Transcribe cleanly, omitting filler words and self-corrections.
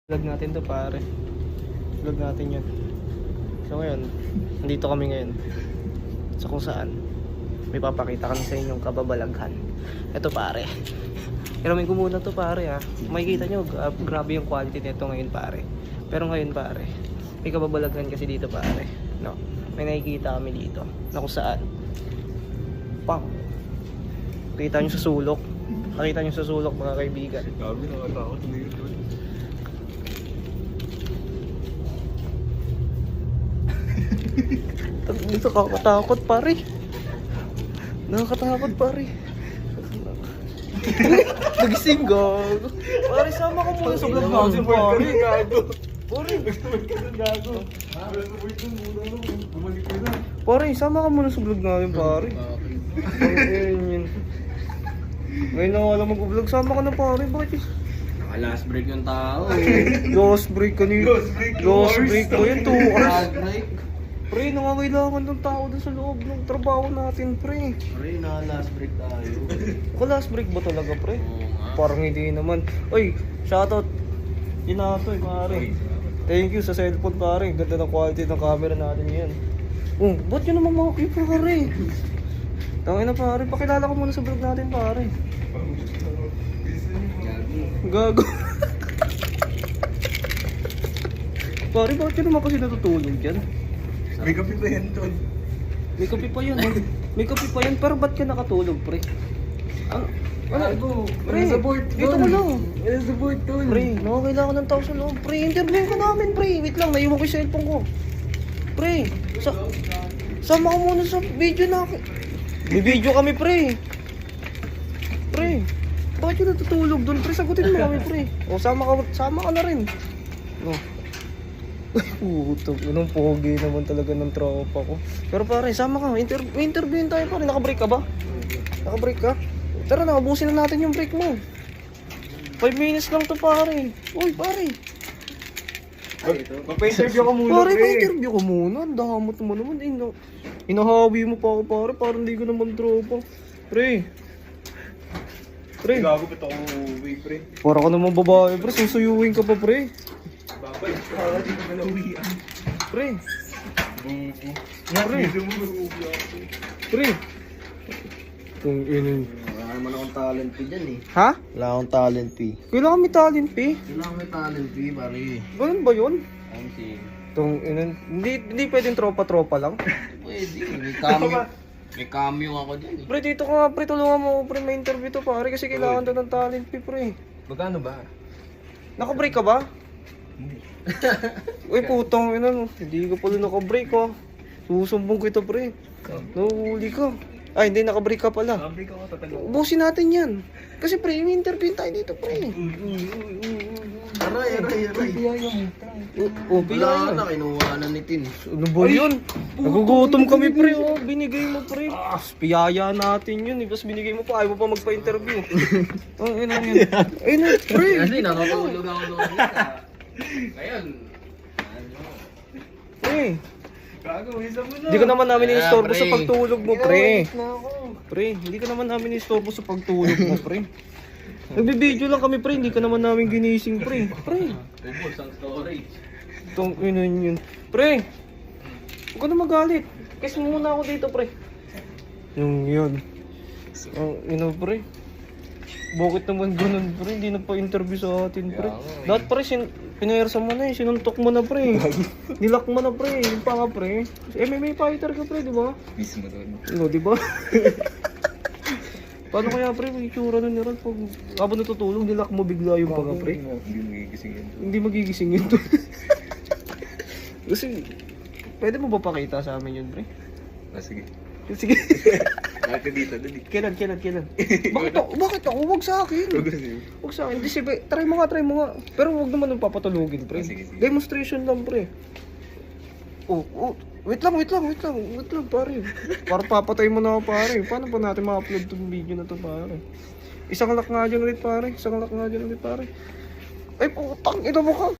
Vlog natin to pare. Vlog natin yun. So ngayon, nandito kami ngayon. So kung saan, may papakita kami sa inyong kababalaghan. Ito pare. Iramin ko muna to pare ha. Makikita nyo, grabe yung quality nito ngayon pare. Pero ngayon pare, may kababalaghan kasi dito pare. No? May nakikita kami dito. Na kung saan. Pang. Kita nyo sa sulok. Nakita nyo sa sulok mga kaibigan. Gabi, nakatakot na yun. Dito kakatakot pare. Nakakatakot pare. Nagising gago. Pare sama ka muna sa vlog natin pare. Pare. Pare sama ka muna sa vlog natin pare. Ayun. Ngayon na wala mag-vlog, sama ka na pare. Bakit? Last break yung tao. Lost break kanina. Lost break ko yun, 2 hours. Last break. Pre, nangangailangan ng tao doon sa loob ng trabaho natin, pre. Pre, last break tayo. Ako last break ba talaga, pre? Oo nga. Parang hindi naman. Uy, shoutout. Yun na ito, pare. Thank you sa cellphone, pare. Ganda ng quality ng camera natin yan. Oh, ba't yun naman mga kayo, pare? Tangin na, pare. Pakilala ko muna sa vlog natin, pare. Gago. Pare, bakit yun naman kasi natutulog dyan? May kape pa yan, Tol. May kape pa yun, may kape pa yun, pero ba't ka nakatulog, pre? Ano? Gago, Pre, nasa board, dito Tol. ko lang. Nasa board, Tol. Pre, nakakailangan ng tao sa loob. Pre, interview ka namin, pre. Wait lang, naiwan ko yung cellphone ko. Pre, sama ka muna sa video na ako. May video kami, pre. Pre, bakit yung natutulog doon? Pre, sagutin mo kami, pre. O, sama ka na rin. O. Putong, anong pogi naman talaga ng tropa ko. Pero pare, sama ka. Interviewin tayo pare. Naka-break ka ba? Naka-break ka? Tara na, ubusin na natin yung break mo. 5 minutes lang to pare. Uy pare. Magpa-interview ka muna, Pare, pre. pa-interview ko muna. Ang damot mo naman. Inahawi mo pa ako pare. Parang hindi ko naman tropa. Pre. Pre. Gago, pito ko uwi, pre. Para ka naman babae pre. Susuyuin ka pa pre. Babay, para di ka malawian. Pre. Bubu. Pre. Video mo mag-uwi ako. Pre. Kung inin. Wala naman akong talent fee dyan eh. Ha? Wala akong talent fee. Kailangan may talent eh. Kailangan may talent fee, pare. Ganun ba yun? Kasi, Tong inin. Hindi pwedeng tropa-tropa lang. pwede. May cameo ako dyan eh. Pre, dito ka nga pre. Tulungan mo ako pre. May interview to pare. Kasi kailangan to ng talent fee pre. Magkano ba? Naka-break ka ba? Uy putong ina no. Hindi ka pala naka-break ha. Susumbong kita pre. Nahuli ka. Ay hindi naka-break ka pala. Abrik ako, tatagal. Ubusin natin yan. Kasi pre, may interview tayo dito pre. Aray. Oh, Wala na, kinuha na ni Tin. Ano ba yun? Nagugutom kami pre, oh. Binigay mo pre. Piyaya natin yun, eh. Tapos binigay mo pa, ayaw mo pa magpa-interview. Oh, ina yun. Ayun, pre. Kasi nakatulog ako doon. Ngayon, Pre, Gago, isa mo na. hindi ka naman namin iistorbo pre. sa pagtulog mo, pre. Na ako. Pre, hindi ka naman namin iistorbo sa pagtulog mo, pre. Nagbibideo lang kami, pre. Hindi ka naman namin ginising, pre. Pre. ubos ang storage. Itong yun. Pre, huwag ka na magalit. Kiss mo muna ako dito, pre. Yung yun. Pre. Bakit naman ganun, pre? Hindi na pa-interview sa atin, pre. Dapat, pre, pinayarsa mo na eh. Sinuntok mo na, pre. Nilak mo na, pre. Yung pa nga, pre. MMA fighter ka, pre, di ba? Mismo doon. Ano, di ba? Paano kaya, pre? May itsura nun niran. Pag habang natutulog, nilak mo bigla yung pa nga, pre. Hindi magigising yun. Hindi magigising yun to. Kasi, pwede mo ba pakita sa amin yun, pre? Sige. Sige. Natin dito, dali. Kailan? Bakit ako? Huwag sa akin. Huwag sa akin. Hindi, sige. Try mo nga. Pero huwag naman nung papatulugin, pre. Sige. Demonstration lang, pre. Oh. Wait lang, pare. Para papatay mo na ako, pare. Paano pa natin ma-upload tong video na to, pare? Isang lock nga dyan ulit, pare. Ay, putang, ito mo ka.